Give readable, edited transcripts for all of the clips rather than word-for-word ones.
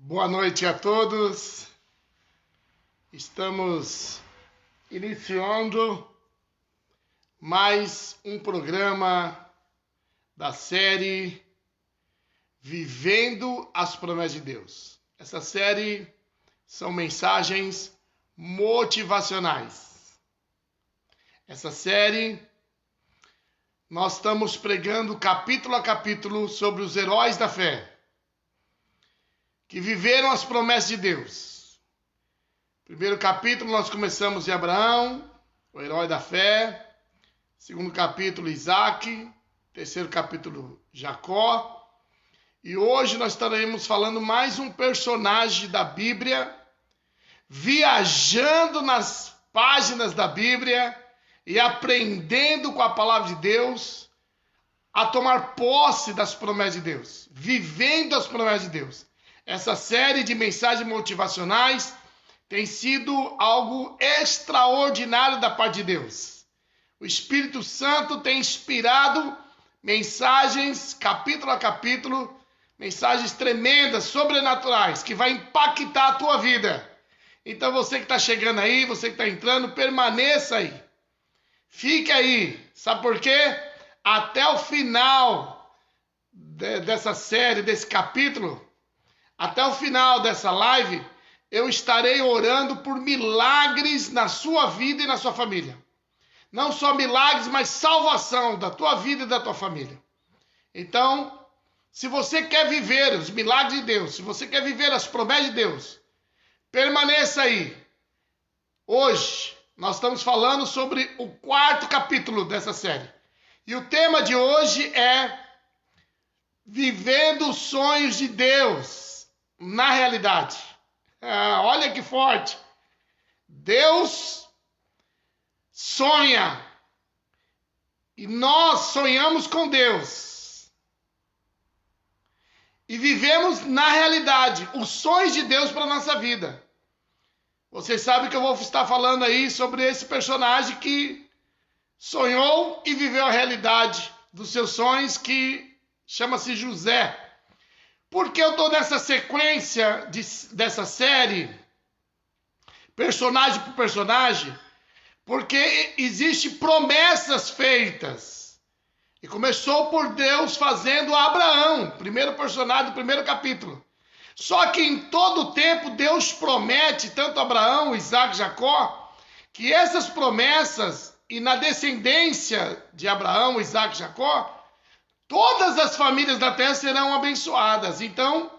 Boa noite a todos. Estamos iniciando mais um programa da série Vivendo as Promessas de Deus. Essa série são mensagens motivacionais. Essa série nós estamos pregando capítulo a capítulo sobre os heróis da fé, que viveram as promessas de Deus. Primeiro capítulo nós começamos em Abraão, o herói da fé. Segundo capítulo, Isaac. Terceiro capítulo, Jacó. E hoje nós estaremos falando mais um personagem da Bíblia, viajando nas páginas da Bíblia e aprendendo com a palavra de Deus a tomar posse das promessas de Deus, vivendo as promessas de Deus. Essa série de mensagens motivacionais tem sido algo extraordinário da parte de Deus. O Espírito Santo tem inspirado mensagens, capítulo a capítulo, mensagens tremendas, sobrenaturais, que vai impactar a tua vida. Então você que está chegando aí, você que está entrando, permaneça aí. Fique aí. Sabe por quê? Até o final dessa série, desse capítulo, até o final dessa live, eu estarei orando por milagres na sua vida e na sua família. Não só milagres, mas salvação da tua vida e da tua família. Então, se você quer viver os milagres de Deus, se você quer viver as promessas de Deus, permaneça aí. Hoje, nós estamos falando sobre o quarto capítulo dessa série. E o tema de hoje é Vivendo os Sonhos de Deus na realidade. Olha que forte. Deus sonha. E nós sonhamos com Deus. E vivemos na realidade os sonhos de Deus para a nossa vida. Vocês sabem que eu vou estar falando aí sobre esse personagem que sonhou e viveu a realidade dos seus sonhos, que chama-se José. Por que eu estou nessa sequência dessa série, personagem por personagem? Porque existem promessas feitas. E começou por Deus fazendo Abraão, primeiro personagem do primeiro capítulo. Só que em todo o tempo Deus promete, tanto Abraão, Isaac, Jacó, que essas promessas, e na descendência de Abraão, Isaac e Jacó, todas as famílias da terra serão abençoadas. Então,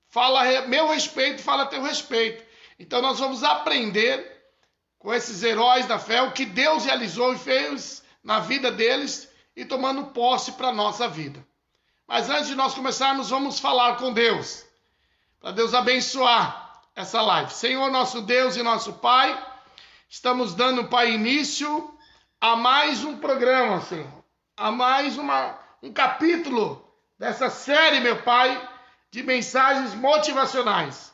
fala meu respeito, fala teu respeito. Então, nós vamos aprender com esses heróis da fé o que Deus realizou e fez na vida deles e tomando posse para a nossa vida. Mas antes de nós começarmos, vamos falar com Deus, para Deus abençoar essa live. Senhor, nosso Deus e nosso Pai, estamos dando, Pai, início a mais um programa, Senhor, a mais um capítulo dessa série, meu Pai, de mensagens motivacionais.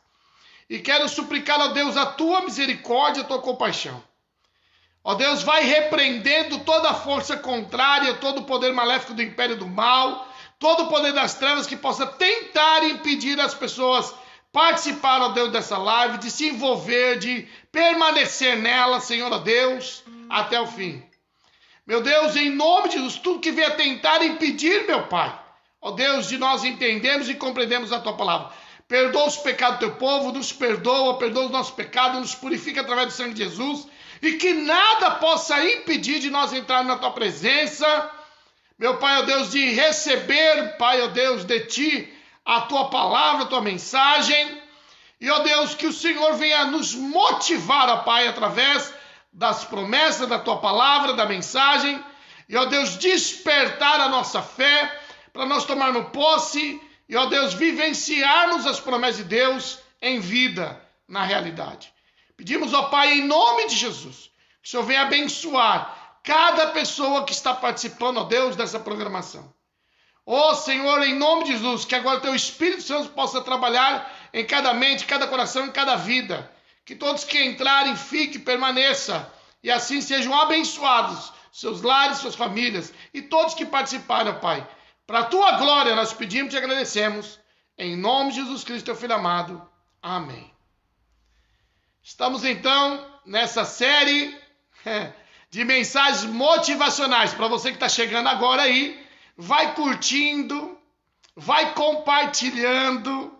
E quero suplicar, ó Deus, a tua misericórdia, a tua compaixão. Ó Deus, vai repreendendo toda a força contrária, todo o poder maléfico do império do mal, todo o poder das trevas que possa tentar impedir as pessoas participar, ó Deus, dessa live, de se envolver, de permanecer nela, Senhor, ó Deus, até o fim. Meu Deus, em nome de Jesus, tudo que vier tentar impedir, meu Pai, ó Deus, de nós entendermos e compreendermos a tua palavra. Perdoa os pecados do teu povo, nos perdoa os nossos pecados, nos purifica através do sangue de Jesus, e que nada possa impedir de nós entrarmos na tua presença, meu Pai, ó Deus, de receber, Pai, ó Deus, de ti a tua palavra, a tua mensagem, e ó Deus, que o Senhor venha nos motivar, ó Pai, através das promessas da tua palavra, da mensagem, e ó Deus, despertar a nossa fé, para nós tomarmos posse, e ó Deus, vivenciarmos as promessas de Deus em vida, na realidade. Pedimos, ó Pai, em nome de Jesus, que o Senhor venha abençoar cada pessoa que está participando, ó Deus, dessa programação. Ó Senhor, em nome de Jesus, que agora o teu Espírito Santo possa trabalhar em cada mente, cada coração, em cada vida. Que todos que entrarem, fiquem, permaneçam, e assim sejam abençoados, seus lares, suas famílias, e todos que participaram, Pai. Para a tua glória nós pedimos e agradecemos, Em nome de Jesus Cristo, teu Filho amado. Amém. Estamos então nessa série de mensagens motivacionais. Para você que está chegando agora aí, vai curtindo, vai compartilhando,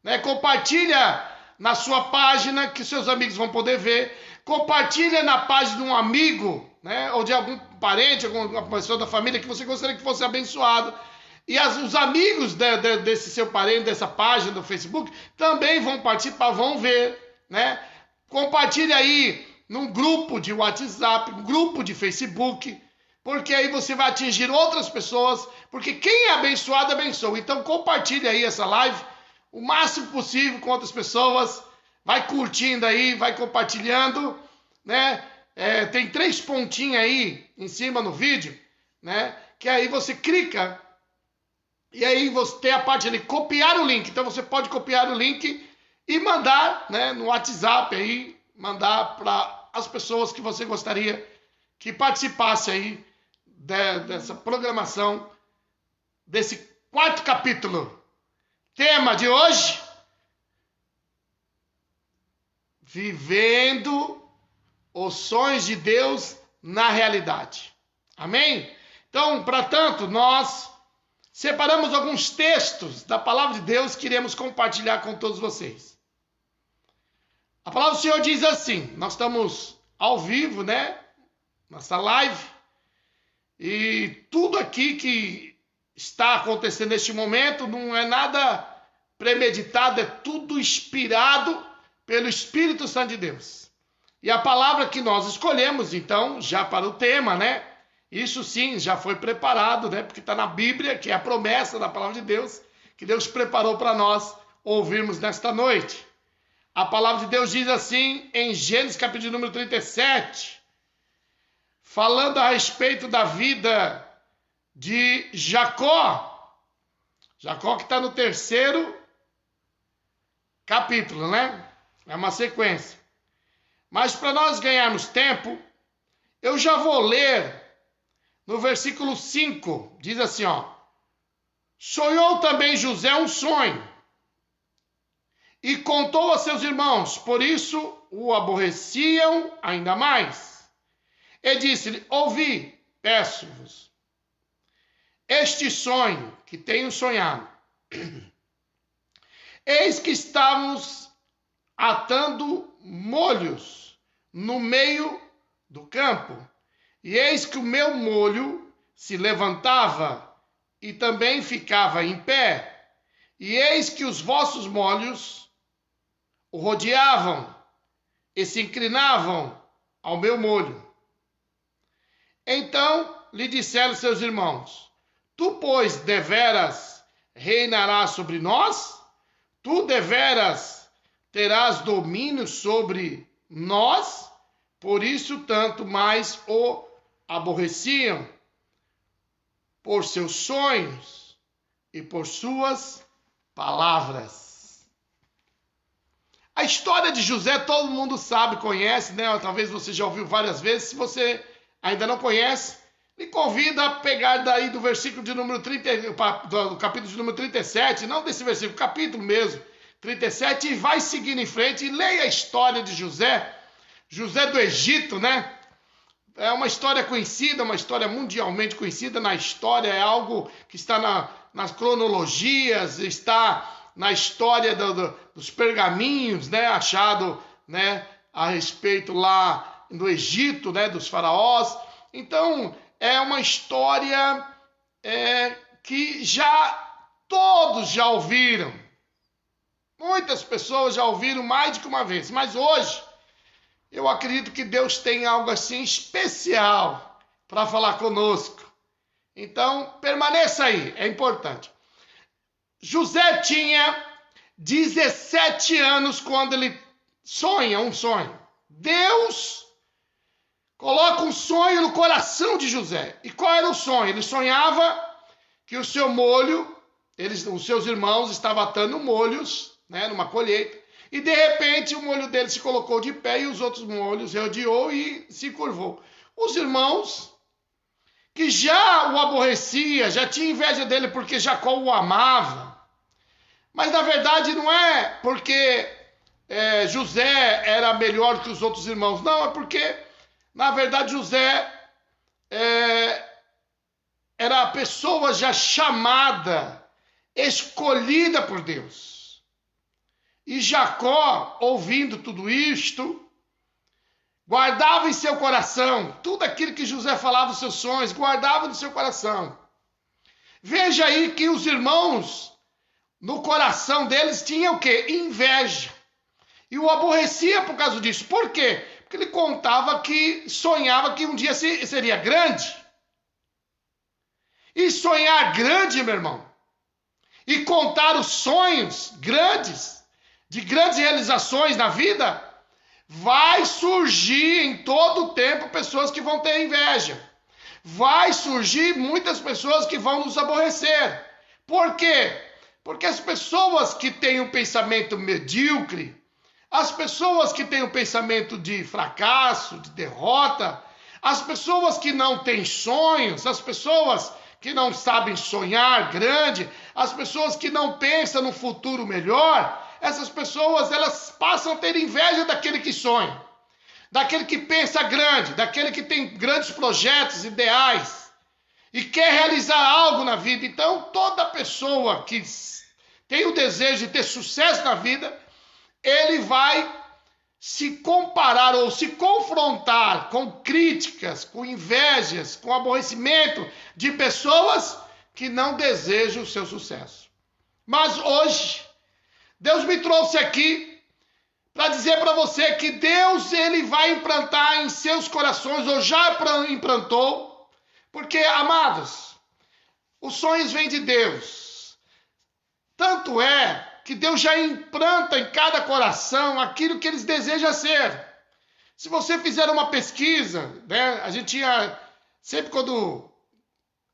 né? Compartilha na sua página que seus amigos vão poder ver. Compartilha na página de um amigo, né? Ou de algum parente, alguma pessoa da família que você gostaria que fosse abençoado. E os amigos desse seu parente, dessa página do Facebook, também vão participar, vão ver, né? Compartilha aí num grupo de WhatsApp, um grupo de Facebook, porque aí você vai atingir outras pessoas, porque quem é abençoado, abençoa. Então compartilha aí essa live o máximo possível com outras pessoas, vai curtindo aí, vai compartilhando, né? Tem 3 pontinhos aí em cima no vídeo, né? Que aí você clica e aí você tem a parte ali, copiar o link. Então você pode copiar o link e mandar, né, no WhatsApp aí, mandar para as pessoas que você gostaria que participasse aí dessa programação, desse 4º capítulo. Tema de hoje: vivendo os sonhos de Deus na realidade. Amém? Então, para tanto, nós separamos alguns textos da palavra de Deus que iremos compartilhar com todos vocês. A palavra do Senhor diz assim, nós estamos ao vivo, né? Nossa live. E tudo aqui que está acontecendo neste momento não é nada premeditado, é tudo inspirado pelo Espírito Santo de Deus. E a palavra que nós escolhemos, então, já para o tema, né? Isso sim, já foi preparado, né? Porque está na Bíblia, que é a promessa da palavra de Deus, que Deus preparou para nós ouvirmos nesta noite. A palavra de Deus diz assim, em Gênesis capítulo número 37, falando a respeito da vida de Jacó. Jacó que está no 3º capítulo, né? É uma sequência. Mas para nós ganharmos tempo, eu já vou ler no versículo 5. Diz assim, ó. Sonhou também José um sonho e contou a seus irmãos, por isso o aborreciam ainda mais. E disse-lhe, ouvi, peço-vos, este sonho que tenho sonhado. Eis que estávamos atando molhos no meio do campo, e eis que o meu molho se levantava e também ficava em pé, e eis que os vossos molhos o rodeavam e se inclinavam ao meu molho. Então lhe disseram seus irmãos, tu, pois, deveras reinarás sobre nós? Tu deveras terás domínio sobre nós? Por isso tanto mais o aborreciam por seus sonhos e por suas palavras. A história de José todo mundo sabe, conhece, né? Talvez você já ouviu várias vezes. Se você ainda não conhece, lhe convido a pegar daí do versículo de número 30, do capítulo de número 37, não desse versículo, capítulo mesmo, 37, e vai seguindo em frente e leia a história de José. José do Egito, né? É uma história conhecida, uma história mundialmente conhecida na história, é algo que está nas cronologias, está na história dos pergaminhos, né, achado, né, a respeito lá do Egito, né, dos faraós. Então, é uma história que todos já ouviram. Muitas pessoas já ouviram mais de que uma vez, mas hoje eu acredito que Deus tem algo assim especial para falar conosco. Então, permaneça aí, é importante. José tinha 17 anos quando ele sonha um sonho. Deus coloca um sonho no coração de José. E qual era o sonho? Ele sonhava que o seu molho, os seus irmãos estavam atando molhos, né, numa colheita, e de repente o molho dele se colocou de pé e os outros molhos rodeou e se curvou. Os irmãos, que já o aborrecia, já tinha inveja dele porque Jacó o amava, Mas na verdade não é porque José era melhor que os outros irmãos. Não, é porque na verdade José era a pessoa já chamada, escolhida por Deus. E Jacó, ouvindo tudo isto, guardava em seu coração tudo aquilo que José falava, os seus sonhos, guardava no seu coração. Veja aí que os irmãos, no coração deles, tinham o quê? Inveja. E o aborrecia por causa disso. Por quê? Porque ele sonhava que um dia seria grande. E sonhar grande, meu irmão, e contar os sonhos grandes, de grandes realizações na vida, vai surgir em todo o tempo pessoas que vão ter inveja. Vai surgir muitas pessoas que vão nos aborrecer. Por quê? Porque as pessoas que têm um pensamento medíocre, as pessoas que têm um pensamento de fracasso, de derrota, as pessoas que não têm sonhos, as pessoas que não sabem sonhar grande, as pessoas que não pensam no futuro melhor, essas pessoas elas passam a ter inveja daquele que sonha, daquele que pensa grande, daquele que tem grandes projetos, ideais e quer realizar algo na vida. Então, toda pessoa que tem o desejo de ter sucesso na vida, ele vai se comparar ou se confrontar com críticas, com invejas, com aborrecimento de pessoas que não desejam o seu sucesso. Mas hoje, Deus me trouxe aqui para dizer para você que Deus ele vai implantar em seus corações, ou já implantou, porque, amados, os sonhos vêm de Deus. Tanto é que Deus já implanta em cada coração aquilo que eles desejam ser. Se você fizer uma pesquisa, né, a gente tinha, sempre quando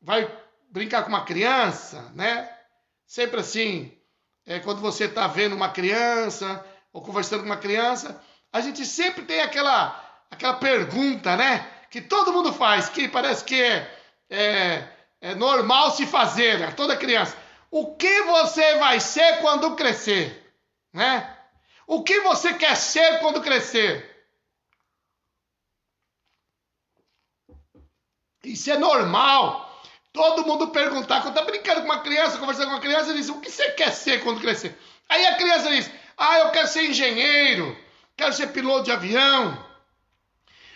vai brincar com uma criança, né, sempre assim, quando você está vendo uma criança, ou conversando com uma criança, a gente sempre tem aquela pergunta, né, que todo mundo faz, que parece que é normal se fazer, né, toda criança. O que você vai ser quando crescer? Né? O que você quer ser quando crescer? Isso é normal. Todo mundo perguntar. Quando está brincando com uma criança, conversando com uma criança, diz: o que você quer ser quando crescer? Aí a criança diz: eu quero ser engenheiro, quero ser piloto de avião,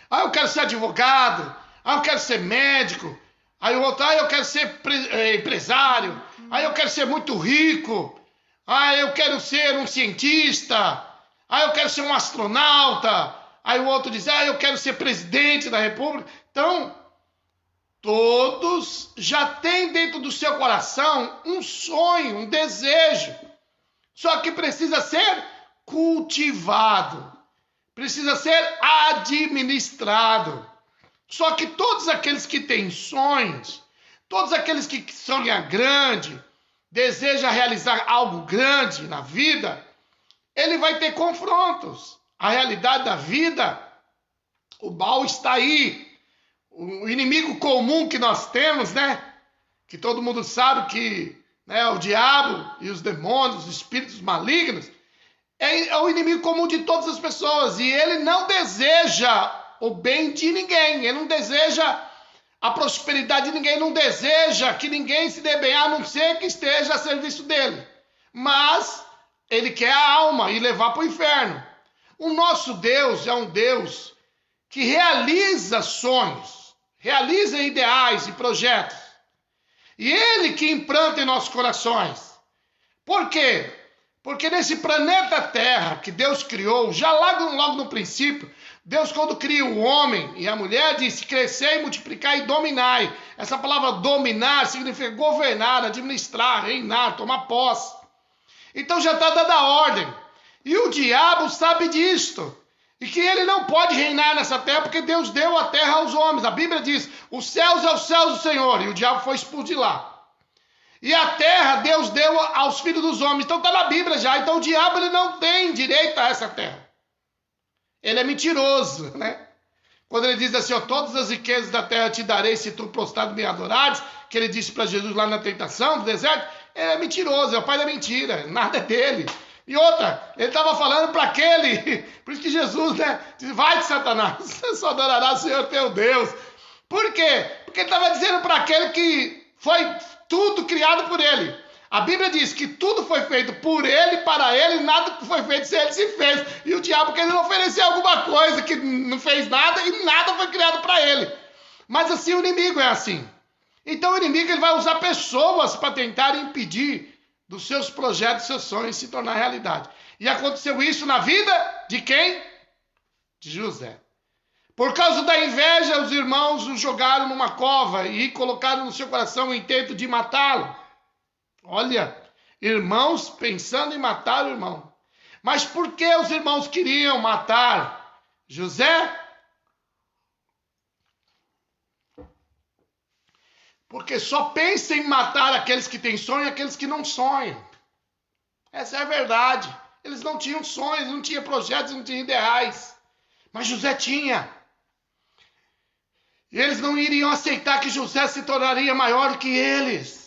eu quero ser advogado, eu quero ser médico. Aí o outro: eu quero ser empresário. Aí eu quero ser muito rico. Eu quero ser um cientista. Eu quero ser um astronauta. Aí o outro diz: eu quero ser presidente da República. Então, todos já têm dentro do seu coração um sonho, um desejo. Só que precisa ser cultivado. Precisa ser administrado. Só que todos aqueles que têm sonhos, todos aqueles que sonham grande, desejam realizar algo grande na vida, ele vai ter confrontos. A realidade da vida, o mal está aí. O inimigo comum que nós temos, né? Que todo mundo sabe que, né, o diabo e os demônios, os espíritos malignos, é o inimigo comum de todas as pessoas. E ele não deseja o bem de ninguém. Ele não deseja a prosperidade de ninguém, não deseja que ninguém se dê bem, a não ser que esteja a serviço dele. Mas ele quer a alma e levar para o inferno. O nosso Deus é um Deus que realiza sonhos, realiza ideais e projetos. E ele que implanta em nossos corações. Por quê? Porque nesse planeta Terra que Deus criou, já logo no princípio, Deus, quando cria o homem e a mulher, disse: crescer, multiplicar e dominai. Essa palavra dominar significa governar, administrar, reinar, tomar posse. Então já está dada a ordem. E o diabo sabe disto. E que ele não pode reinar nessa terra porque Deus deu a terra aos homens. A Bíblia diz: os céus é os céus do Senhor. E o diabo foi expulso de lá. E a terra Deus deu aos filhos dos homens. Então está na Bíblia já. Então o diabo ele não tem direito a essa terra. Ele é mentiroso, né? Quando ele diz assim: todas as riquezas da terra te darei se tu prostrado me adorares, que ele disse para Jesus lá na tentação do deserto, ele é mentiroso, é o pai da mentira, nada é dele. E outra, ele estava falando para aquele, por isso que Jesus, né, diz, vai de Satanás, você só adorará o Senhor teu Deus. Por quê? Porque ele estava dizendo para aquele que foi tudo criado por ele. A Bíblia diz que tudo foi feito por ele, para ele, nada foi feito sem ele se fez. E o diabo querendo oferecer alguma coisa que não fez nada e nada foi criado para ele. Mas assim o inimigo é assim. Então o inimigo ele vai usar pessoas para tentar impedir dos seus projetos, dos seus sonhos se tornar realidade. E aconteceu isso na vida de quem? De José. Por causa da inveja, os irmãos o jogaram numa cova e colocaram no seu coração o intento de matá-lo. Olha, irmãos pensando em matar o irmão. Mas por que os irmãos queriam matar José? Porque só pensam em matar aqueles que têm sonho e aqueles que não sonham. Essa é a verdade. Eles não tinham sonhos, não tinham projetos, não tinham ideais. Mas José tinha. E eles não iriam aceitar que José se tornaria maior do que eles.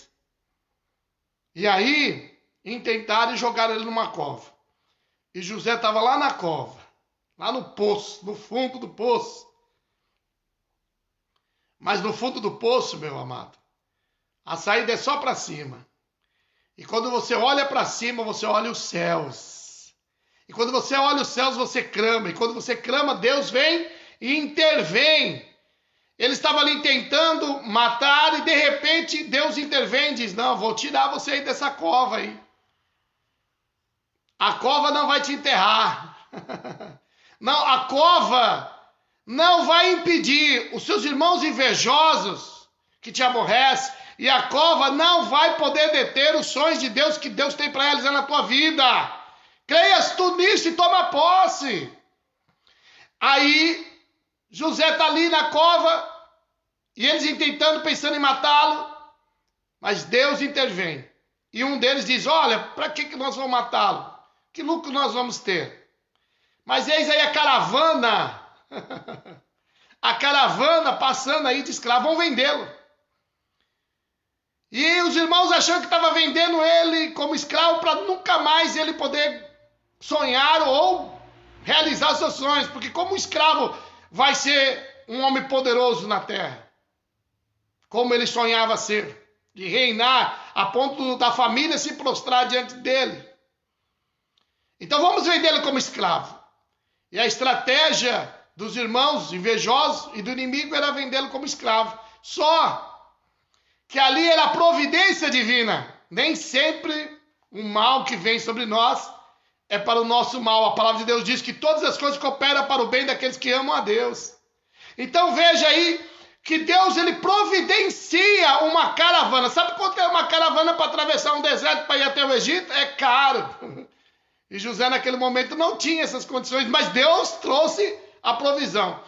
E aí, intentaram jogar ele numa cova. E José estava lá na cova, lá no poço, no fundo do poço. Mas no fundo do poço, meu amado, a saída é só para cima. E quando você olha para cima, você olha os céus. E quando você olha os céus, você clama. E quando você clama, Deus vem e intervém. Ele estava ali tentando matar e de repente Deus intervém e diz, não, vou tirar você aí dessa cova aí. A cova não vai te enterrar. Não, a cova não vai impedir os seus irmãos invejosos que te aborrecem. E a cova não vai poder deter os sonhos de Deus que Deus tem para realizar na tua vida. Creias tu nisso e toma posse. Aí José está ali na cova e eles tentando, pensando em matá-lo. Mas Deus intervém. E um deles diz, olha, para que nós vamos matá-lo? Que lucro nós vamos ter? Mas eis aí a caravana. A caravana passando aí de escravo, vão vendê-lo. E os irmãos achando que estavam vendendo ele como escravo para nunca mais ele poder sonhar ou realizar seus sonhos. Porque como escravo vai ser um homem poderoso na terra? Como ele sonhava ser. De reinar a ponto da família se prostrar diante dele. Então vamos vendê-lo como escravo. E a estratégia dos irmãos invejosos e do inimigo era vendê-lo como escravo. Só que ali era a providência divina. Nem sempre o mal que vem sobre nós é para o nosso mal. A palavra de Deus diz que todas as coisas cooperam para o bem daqueles que amam a Deus. Então veja aí que Deus ele providencia uma caravana. Sabe quanto é uma caravana para atravessar um deserto para ir até o Egito? É caro. E José naquele momento não tinha essas condições, mas Deus trouxe a provisão.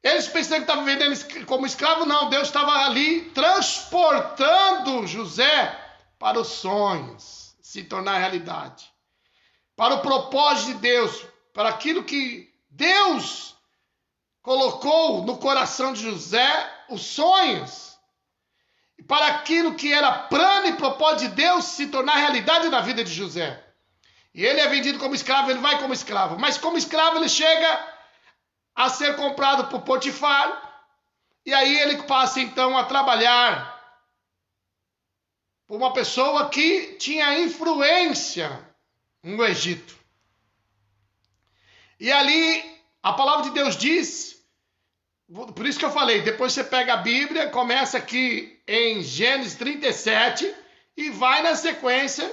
Eles pensaram que estavam vendendo como escravo, não. Deus estava ali transportando José para os sonhos se tornar realidade. Para o propósito de Deus, para aquilo que Deus colocou no coração de José, os sonhos. E para aquilo que era plano e propósito de Deus se tornar realidade na vida de José. E ele é vendido como escravo, ele vai como escravo. Mas como escravo ele chega a ser comprado por Potifar. E aí ele passa então a trabalhar por uma pessoa que tinha influência no Egito. E ali a palavra de Deus diz, por isso que eu falei, depois você pega a Bíblia, começa aqui em Gênesis 37 e vai na sequência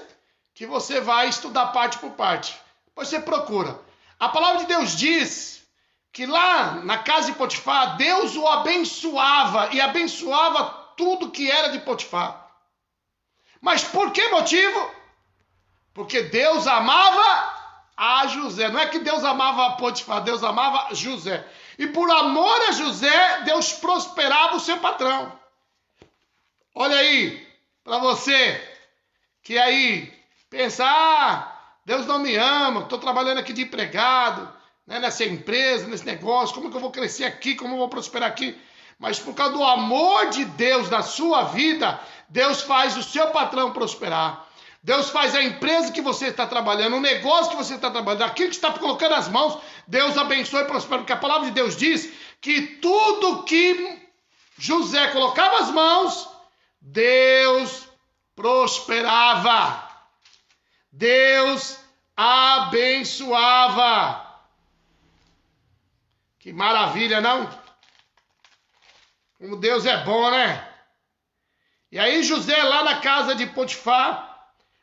que você vai estudar parte por parte. Depois você procura. A palavra de Deus diz que lá na casa de Potifar, Deus o abençoava e abençoava tudo que era de Potifar. Mas por que motivo? Porque Deus amava a José. Não é que Deus amava a Potifar, Deus amava José. E por amor a José, Deus prosperava o seu patrão. Olha aí, para você que aí pensa, Deus não me ama, estou trabalhando aqui de empregado, né, nessa empresa, nesse negócio, como que eu vou crescer aqui, como eu vou prosperar aqui? Mas por causa do amor de Deus na sua vida, Deus faz o seu patrão prosperar. Deus faz a empresa que você está trabalhando, o negócio que você está trabalhando, aquilo que está colocando as mãos, Deus abençoe e prospera, porque a palavra de Deus diz que tudo que José colocava as mãos, Deus prosperava. Deus abençoava. Que maravilha, não? Como Deus é bom, né? E aí José, lá na casa de Potifar,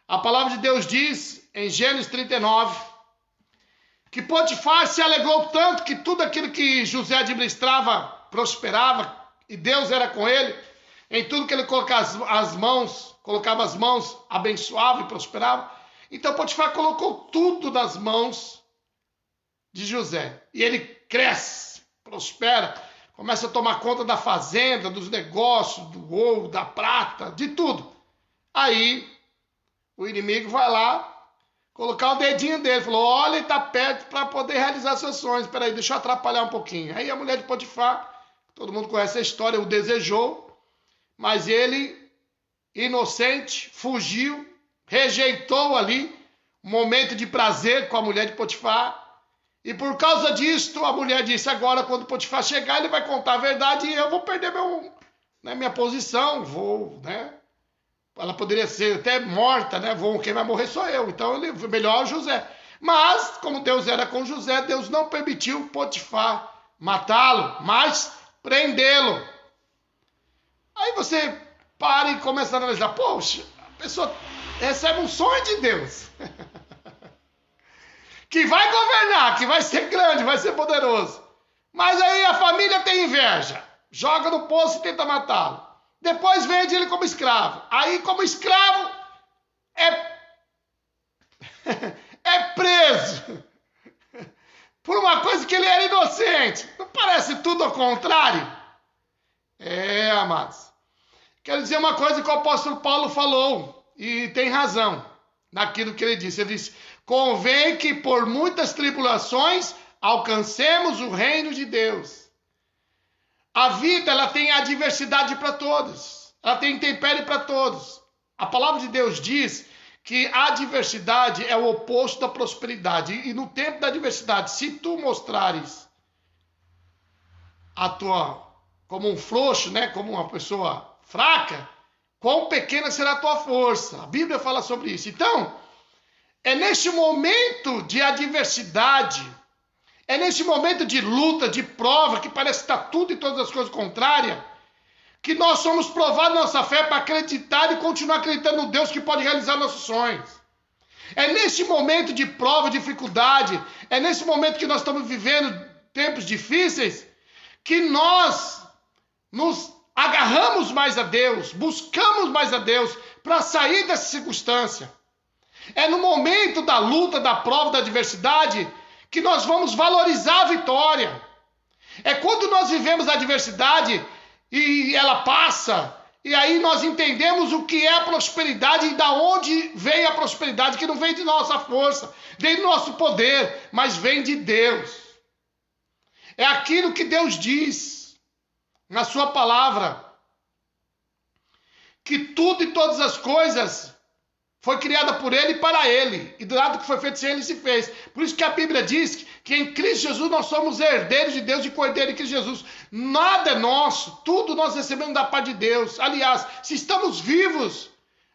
a palavra de Deus diz, em Gênesis 39, que Potifar se alegrou tanto que tudo aquilo que José administrava prosperava, e Deus era com ele, em tudo que ele colocava as mãos, abençoava e prosperava. Então Potifar colocou tudo nas mãos de José. E ele cresce, prospera, começa a tomar conta da fazenda, dos negócios, do ouro, da prata, de tudo. Aí o inimigo vai lá colocar o dedinho dele. Falou, olha, ele está perto para poder realizar seus sonhos. Espera aí, deixa eu atrapalhar um pouquinho. Aí a mulher de Potifar, todo mundo conhece a história, o desejou. Mas ele, inocente, fugiu, rejeitou ali um momento de prazer com a mulher de Potifar. E por causa disto, a mulher disse, agora quando Potifar chegar, ele vai contar a verdade e eu vou perder minha posição, né? Ela poderia ser até morta, né? Quem vai morrer sou eu. Então, melhor José. Mas, como Deus era com José, Deus não permitiu Potifar matá-lo, mas prendê-lo. Aí você para e começa a analisar. Poxa, a pessoa recebe um sonho de Deus. Que vai governar, que vai ser grande, vai ser poderoso. Mas aí a família tem inveja. Joga no poço e tenta matá-lo. Depois vende ele como escravo. Aí, como escravo, é preso. Por uma coisa que ele era inocente. Não parece tudo ao contrário? Amados. Quero dizer uma coisa que o apóstolo Paulo falou. E tem razão naquilo que ele disse. Ele disse, convém que por muitas tribulações alcancemos o reino de Deus. A vida, ela tem adversidade para todos. Ela tem intempérie para todos. A palavra de Deus diz que a adversidade é o oposto da prosperidade. E no tempo da adversidade, se tu mostrares como um frouxo, né, como uma pessoa fraca, quão pequena será a tua força. A Bíblia fala sobre isso. Então, é neste momento de adversidade, é nesse momento de luta, de prova, que parece que está tudo e todas as coisas contrárias, que nós somos provados nossa fé para acreditar e continuar acreditando no Deus que pode realizar nossos sonhos. É nesse momento de prova, dificuldade, é nesse momento que nós estamos vivendo tempos difíceis, que nós nos agarramos mais a Deus, buscamos mais a Deus para sair dessa circunstância. É no momento da luta, da prova, da adversidade, que nós vamos valorizar a vitória. É quando nós vivemos a adversidade e ela passa, e aí nós entendemos o que é a prosperidade e da onde vem a prosperidade, que não vem de nossa força, vem do nosso poder, mas vem de Deus. É aquilo que Deus diz na sua palavra, que tudo e todas as coisas foi criada por ele e para ele. E do lado que foi feito sem ele se fez. Por isso que a Bíblia diz que em Cristo Jesus nós somos herdeiros de Deus e co-herdeiros de Cristo Jesus. Nada é nosso. Tudo nós recebemos da parte de Deus. Aliás, se estamos vivos,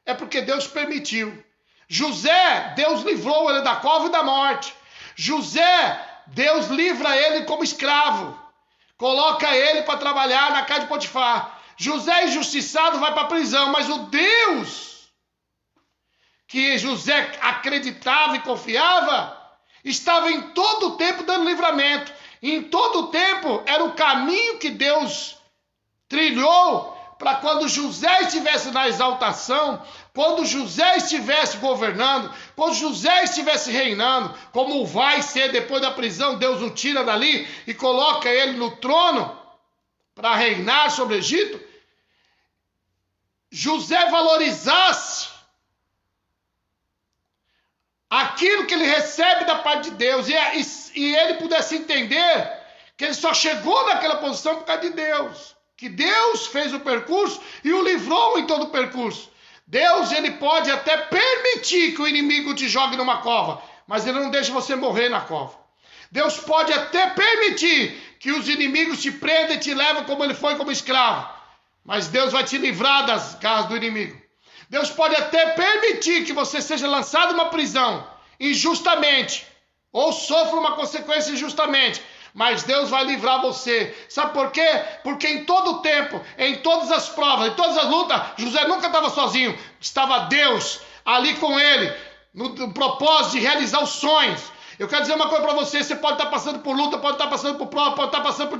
é porque Deus permitiu. José, Deus livrou ele da cova e da morte. José, Deus livra ele como escravo. Coloca ele para trabalhar na casa de Potifar. José, injustiçado, vai para a prisão. Mas o Deus que José acreditava e confiava, estava em todo o tempo dando livramento. E em todo o tempo era o caminho que Deus trilhou para quando José estivesse na exaltação, quando José estivesse governando, quando José estivesse reinando, como vai ser depois da prisão, Deus o tira dali e coloca ele no trono para reinar sobre o Egito. José valorizasse aquilo que ele recebe da parte de Deus, e ele pudesse entender que ele só chegou naquela posição por causa de Deus, que Deus fez o percurso e o livrou em todo o percurso. Deus, ele pode até permitir que o inimigo te jogue numa cova, mas ele não deixa você morrer na cova. Deus pode até permitir que os inimigos te prendam e te levem como ele foi como escravo, mas Deus vai te livrar das garras do inimigo. Deus pode até permitir que você seja lançado numa prisão injustamente, ou sofra uma consequência injustamente, mas Deus vai livrar você. Sabe por quê? Porque em todo o tempo, em todas as provas, em todas as lutas, José nunca estava sozinho. Estava Deus ali com ele, no propósito de realizar os sonhos. Eu quero dizer uma coisa para você, você pode estar passando por luta, pode estar passando por prova, pode estar passando por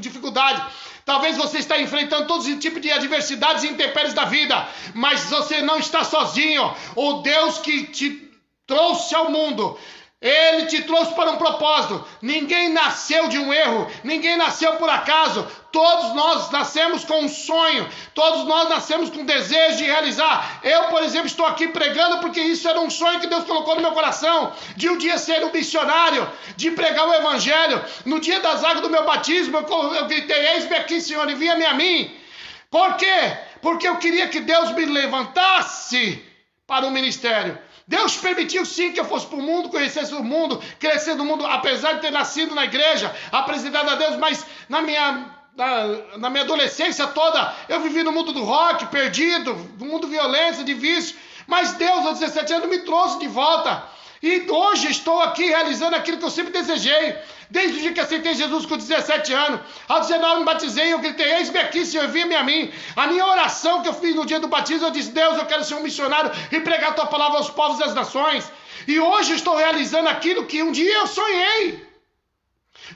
dificuldade. Talvez você está enfrentando todo esse tipo de adversidades e intempéries da vida, mas você não está sozinho. O Deus que te trouxe ao mundo, ele te trouxe para um propósito. Ninguém nasceu de um erro, ninguém nasceu por acaso. Todos nós nascemos com um sonho, todos nós nascemos com um desejo de realizar. Eu, por exemplo, estou aqui pregando porque isso era um sonho que Deus colocou no meu coração, de um dia ser um missionário, de pregar o evangelho. No dia das águas do meu batismo, eu gritei: eis-me aqui, Senhor, envia-me a mim. Por quê? Porque eu queria que Deus me levantasse para o ministério. Deus permitiu sim que eu fosse para o mundo, conhecesse o mundo, crescer no mundo, apesar de ter nascido na igreja, apresentado a Deus, mas na minha adolescência toda, eu vivi no mundo do rock, perdido, no mundo de violência, de vício, mas Deus aos 17 anos me trouxe de volta, e hoje estou aqui realizando aquilo que eu sempre desejei, desde o dia que aceitei Jesus com 17 anos, aos 19 me batizei, eu gritei: eis-me aqui, Senhor, envia-me a mim. A minha oração que eu fiz no dia do batismo, eu disse: Deus, eu quero ser um missionário e pregar a tua palavra aos povos e às nações. E hoje estou realizando aquilo que um dia eu sonhei.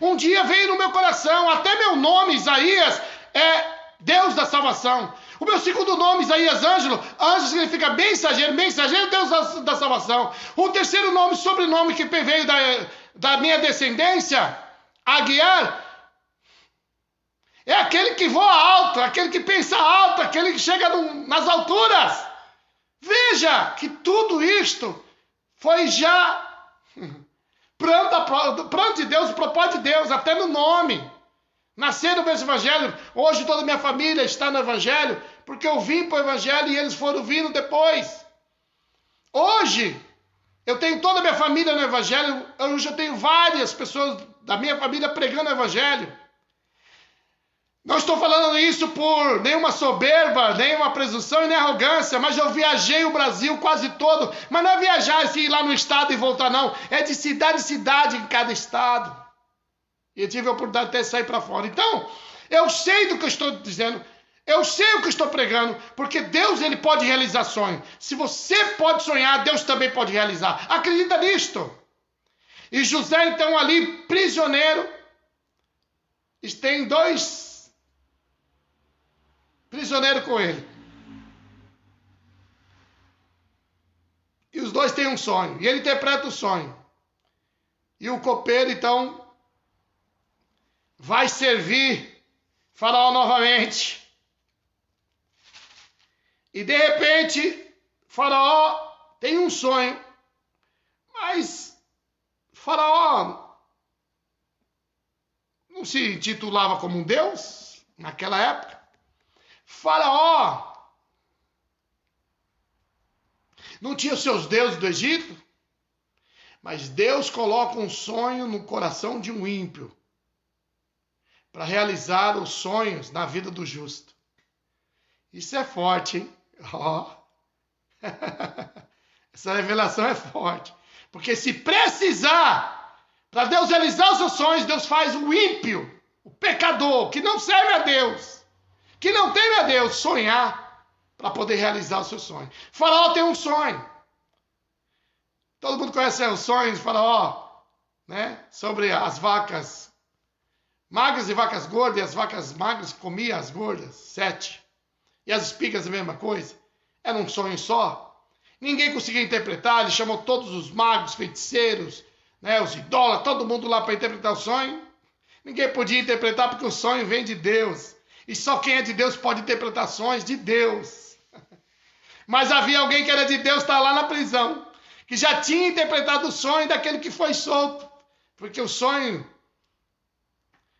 Um dia veio no meu coração, até meu nome, Isaías, é Deus da salvação. O meu segundo nome, Isaías Ângelo, anjo significa mensageiro, mensageiro Deus da salvação. O terceiro nome, sobrenome que veio da minha descendência, Aguiar, é aquele que voa alto, aquele que pensa alto, aquele que chega nas alturas. Veja que tudo isto foi já pronto de Deus, propósito de Deus, até no nome. Nascer no mesmo evangelho. Hoje toda a minha família está no evangelho, porque eu vim para o evangelho e eles foram vindo depois. Hoje eu tenho toda a minha família no evangelho. Hoje eu tenho várias pessoas da minha família pregando o evangelho. Não estou falando isso por nenhuma soberba, nenhuma presunção e nem arrogância, mas eu viajei o Brasil quase todo. Mas não é viajar assim, ir lá no estado e voltar, não. É de cidade em cidade em cada estado. E eu tive a oportunidade de até sair para fora. Então, eu sei do que eu estou dizendo. Eu sei o que eu estou pregando. Porque Deus, ele pode realizar sonho. Se você pode sonhar, Deus também pode realizar. Acredita nisto. E José, então, ali, prisioneiro. Tem 2 prisioneiros com ele. E os 2 têm um sonho. E ele interpreta o sonho. E o copeiro, então, vai servir Faraó novamente. E de repente, Faraó tem um sonho. Mas Faraó não se intitulava como um deus naquela época. Faraó não tinha os seus deuses do Egito. Mas Deus coloca um sonho no coração de um ímpio para realizar os sonhos na vida do justo. Isso é forte, hein? Oh. Essa revelação é forte. Porque se precisar, para Deus realizar os seus sonhos, Deus faz o ímpio, o pecador, que não serve a Deus, que não teme a Deus, sonhar para poder realizar os seus sonhos. Faraó tem um sonho. Todo mundo conhece os sonhos de Faraó, né? Sobre as vacas magras e vacas gordas, e as vacas magras comiam as gordas, 7. E as espigas a mesma coisa. Era um sonho só. Ninguém conseguia interpretar, ele chamou todos os magos, feiticeiros, né, os idólatras, todo mundo lá para interpretar o sonho. Ninguém podia interpretar porque o sonho vem de Deus. E só quem é de Deus pode interpretar sonhos de Deus. Mas havia alguém que era de Deus, está lá na prisão, que já tinha interpretado o sonho daquele que foi solto. Porque o sonho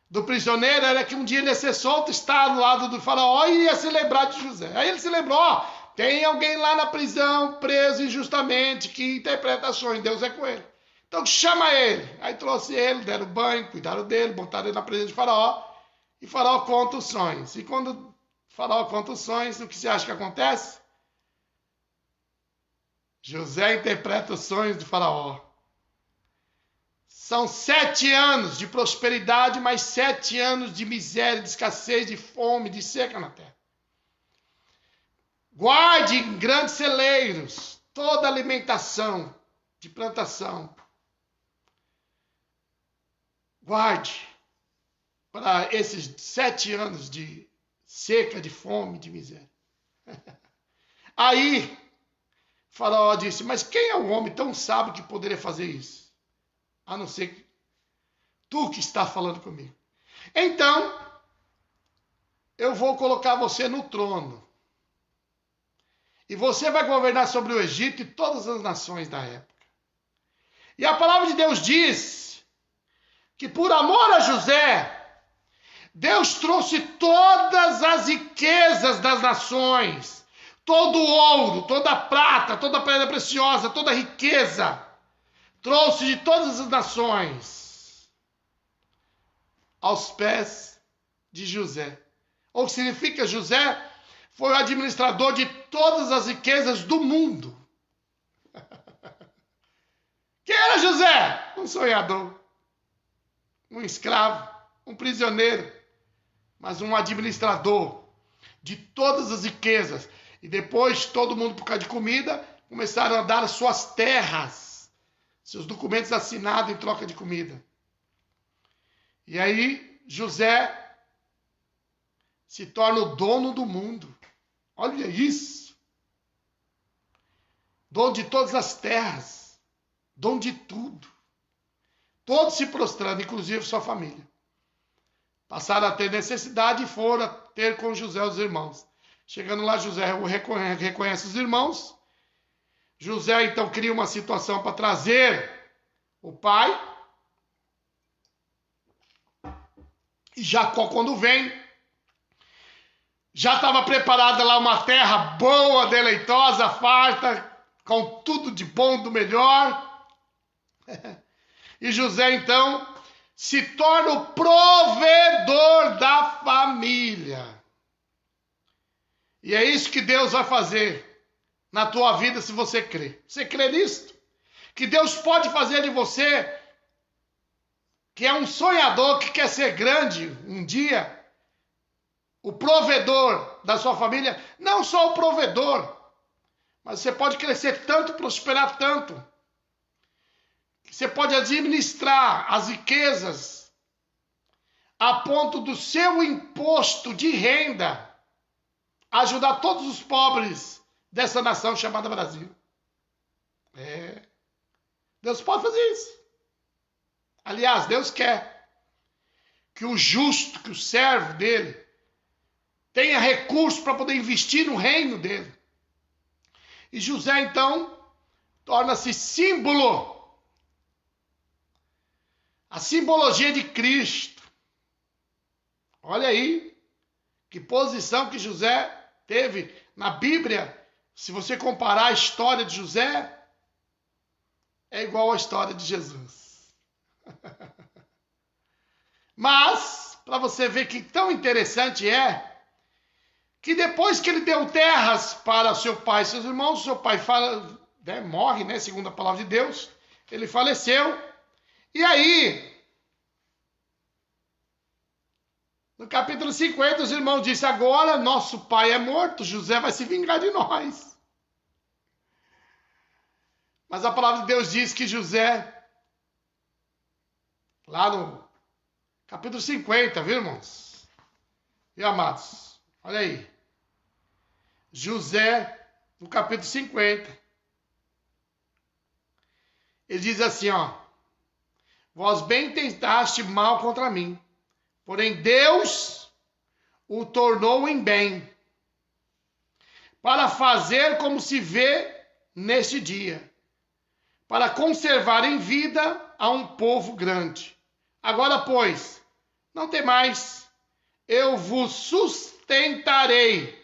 do prisioneiro era que um dia ele ia ser solto, estar do lado do faraó e ia se lembrar de José. Aí ele se lembrou: tem alguém lá na prisão, preso injustamente, que interpreta sonhos, Deus é com ele. Então chama ele. Aí trouxe ele, deram banho, cuidaram dele, botaram ele na presença de Faraó, e Faraó conta os sonhos. E quando Faraó conta os sonhos, o que você acha que acontece? José interpreta os sonhos do Faraó. São 7 anos de prosperidade, mais 7 anos de miséria, de escassez, de fome, de seca na terra. Guarde em grandes celeiros toda a alimentação de plantação. Guarde para esses 7 anos de seca, de fome, de miséria. Aí, Faraó disse, mas quem é o homem tão sábio que poderia fazer isso? A não ser tu que está falando comigo. Então, eu vou colocar você no trono. E você vai governar sobre o Egito e todas as nações da época. E a palavra de Deus diz que por amor a José, Deus trouxe todas as riquezas das nações, todo o ouro, toda a prata, toda a pedra preciosa, toda a riqueza, trouxe de todas as nações aos pés de José. Ou significa José foi o administrador de todas as riquezas do mundo. Quem era José? Um sonhador, um escravo, um prisioneiro, mas um administrador de todas as riquezas. E depois, todo mundo, por causa de comida, começaram a dar as suas terras, seus documentos assinados em troca de comida. E aí, José se torna o dono do mundo. Olha isso. Dono de todas as terras. Dono de tudo. Todos se prostrando, inclusive sua família. Passaram a ter necessidade e foram a ter com José os irmãos. Chegando lá, José reconhece os irmãos. José, então, cria uma situação para trazer o pai. E Jacó, quando vem, já estava preparada lá uma terra boa, deleitosa, farta, com tudo de bom, do melhor. E José, então, se torna o provedor da família. E é isso que Deus vai fazer na tua vida se você crê. Você crê nisto? Que Deus pode fazer de você, que é um sonhador, que quer ser grande um dia, o provedor da sua família, não só o provedor, mas você pode crescer tanto, prosperar tanto, que você pode administrar as riquezas a ponto do seu imposto de renda ajudar todos os pobres dessa nação chamada Brasil. Deus pode fazer isso. Aliás, Deus quer que o justo, que o servo dele, tenha recursos para poder investir no reino dele. E José, então, torna-se símbolo. A simbologia de Cristo. Olha aí, que posição que José teve na Bíblia. Se você comparar a história de José, é igual à história de Jesus. Mas, para você ver que tão interessante é, que depois que ele deu terras para seu pai e seus irmãos, seu pai morre, segundo a palavra de Deus, ele faleceu. E aí, no capítulo 50, os irmãos disseram, agora nosso pai é morto, José vai se vingar de nós. Mas a palavra de Deus diz que José, lá no capítulo 50, viu, irmãos? E amados, olha aí. José, no capítulo 50, ele diz assim, vós bem tentaste mal contra mim, porém Deus o tornou em bem, para fazer como se vê neste dia, para conservar em vida a um povo grande. Agora, pois, não temais, eu vos sustentarei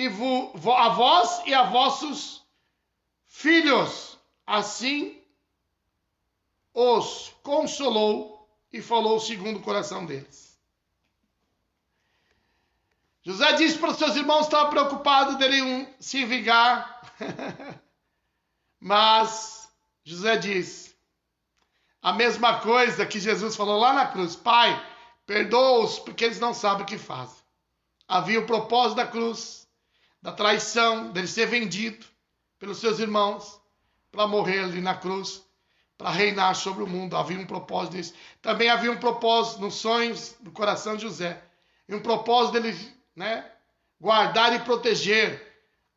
a vós e a vossos filhos. Assim os consolou e falou segundo o coração deles. José disse para os seus irmãos que estava preocupado dele se vingar. Mas José diz a mesma coisa que Jesus falou lá na cruz: Pai, perdoa-os porque eles não sabem o que fazem. Havia o propósito da cruz, da traição, dele ser vendido pelos seus irmãos para morrer ali na cruz, para reinar sobre o mundo. Havia um propósito disso. Também havia um propósito nos sonhos do coração de José. E um propósito dele, guardar e proteger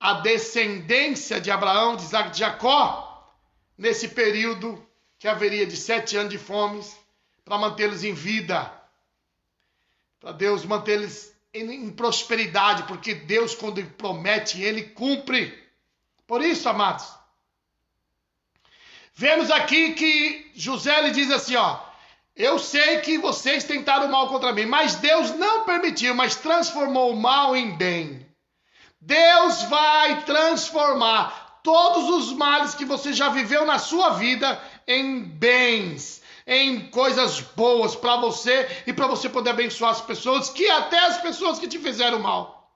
a descendência de Abraão, de Isaac, de Jacó, nesse período que haveria de 7 anos de fome, para mantê-los em vida, para Deus mantê-los em prosperidade, porque Deus, quando Ele promete, Ele cumpre. Por isso, amados, vemos aqui que José lhe diz assim, eu sei que vocês tentaram mal contra mim, mas Deus não permitiu, mas transformou o mal em bem. Deus vai transformar todos os males que você já viveu na sua vida em bens, em coisas boas para você e para você poder abençoar as pessoas, que até as pessoas que te fizeram mal.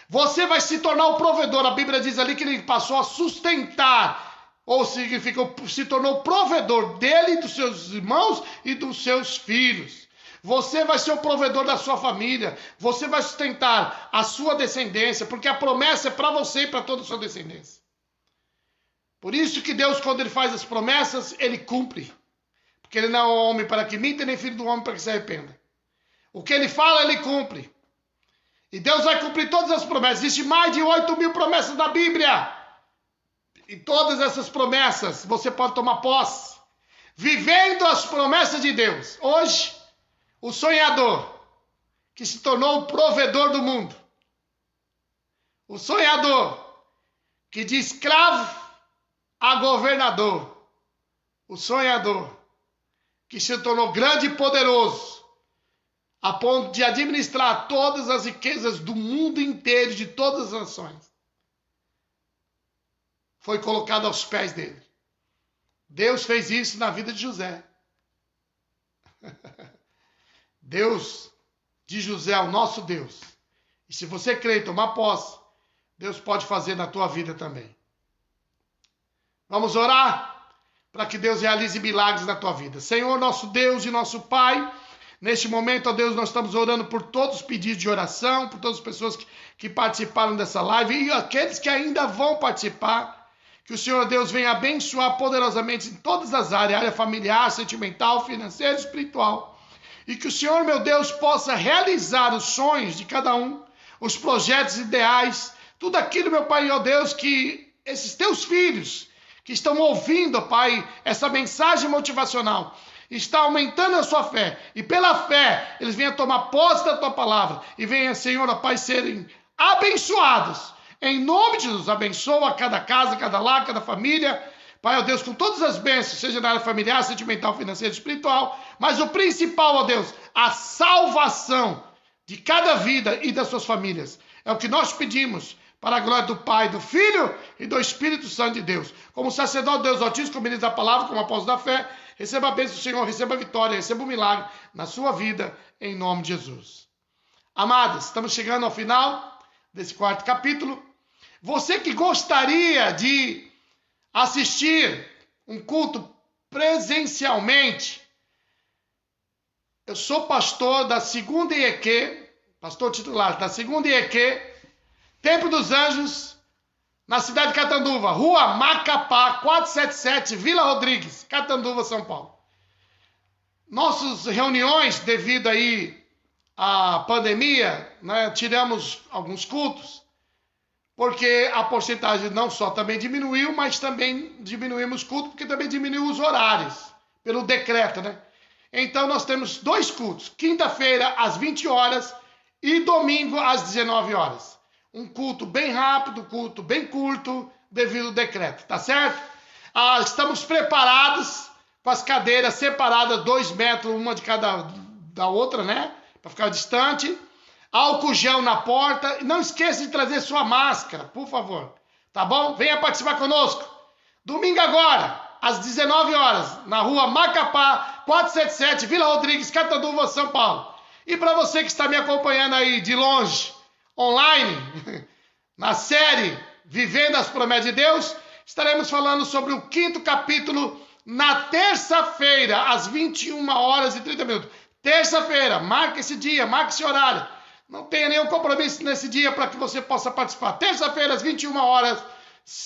Você vai se tornar o provedor. A Bíblia diz ali que ele passou a sustentar, ou significa, se tornou provedor dele, dos seus irmãos e dos seus filhos. Você vai ser o provedor da sua família. Você vai sustentar a sua descendência, porque a promessa é para você e para toda a sua descendência. Por isso que Deus, quando Ele faz as promessas, Ele cumpre. Porque Ele não é um homem para que minta, nem filho do homem para que se arrependa. O que Ele fala, Ele cumpre. E Deus vai cumprir todas as promessas. Existem mais de 8.000 promessas na Bíblia. E todas essas promessas você pode tomar posse, vivendo as promessas de Deus. Hoje, o sonhador, que se tornou o provedor do mundo. O sonhador, que de escravo a governador. O sonhador, que se tornou grande e poderoso, a ponto de administrar todas as riquezas do mundo inteiro, de todas as nações. Foi colocado aos pés dele. Deus fez isso na vida de José. Deus de José é o nosso Deus. E se você crer e tomar posse, Deus pode fazer na tua vida também. Vamos orar para que Deus realize milagres na tua vida. Senhor, nosso Deus e nosso Pai, neste momento, ó Deus, nós estamos orando por todos os pedidos de oração, por todas as pessoas que participaram dessa live e aqueles que ainda vão participar. Que o Senhor Deus venha abençoar poderosamente em todas as áreas, área familiar, sentimental, financeira, espiritual. E que o Senhor, meu Deus, possa realizar os sonhos de cada um, os projetos ideais, tudo aquilo, meu Pai, ó Deus, que esses teus filhos que estão ouvindo, ó Pai, essa mensagem motivacional, está aumentando a sua fé. E pela fé, eles venham tomar posse da tua palavra e venham, Senhor, ó Pai, serem abençoados. Em nome de Jesus, abençoa cada casa, cada lar, cada família. Pai, ó Deus, com todas as bênçãos, seja na área familiar, sentimental, financeira, espiritual. Mas o principal, ó Deus, a salvação de cada vida e das suas famílias. É o que nós pedimos para a glória do Pai, do Filho e do Espírito Santo de Deus. Como sacerdote Deus Altíssimo, como diz a palavra, como apóstolo da fé, receba a bênção do Senhor, receba a vitória, receba o milagre na sua vida, em nome de Jesus. Amados, estamos chegando ao final desse 4º capítulo. Você que gostaria de assistir um culto presencialmente, eu sou pastor da 2ª IEQ, pastor titular da 2ª IEQ, Templo dos Anjos, na cidade de Catanduva, Rua Macapá, 477, Vila Rodrigues, Catanduva, São Paulo. Nossas reuniões, devido aí à pandemia, tiramos alguns cultos, porque a porcentagem não só também diminuiu, mas também diminuímos culto, porque também diminuiu os horários, pelo decreto, Então nós temos 2 cultos, quinta-feira às 20 horas e domingo às 19 horas. Um culto bem rápido, culto bem curto, devido ao decreto, tá certo? Estamos preparados com as cadeiras separadas, 2 metros, uma de cada da outra, para ficar distante. álcool gel na porta. Não esqueça de trazer sua máscara, por favor. Tá bom? Venha participar conosco. Domingo agora, às 19 horas, na rua Macapá, 477, Vila Rodrigues, Cataduva, São Paulo. E para você que está me acompanhando aí de longe, online, na série Vivendo as Promessas de Deus, estaremos falando sobre o 5º capítulo na terça-feira, às 21 horas e 30 minutos. Terça-feira, marque esse dia, marque esse horário. Não tenha nenhum compromisso nesse dia para que você possa participar. Terça-feira, às 21 horas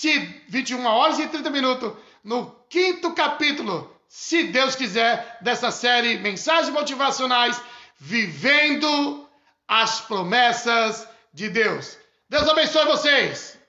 e 30 minutos, no 5º capítulo, se Deus quiser, dessa série Mensagens Motivacionais, Vivendo as Promessas de Deus. Deus abençoe vocês.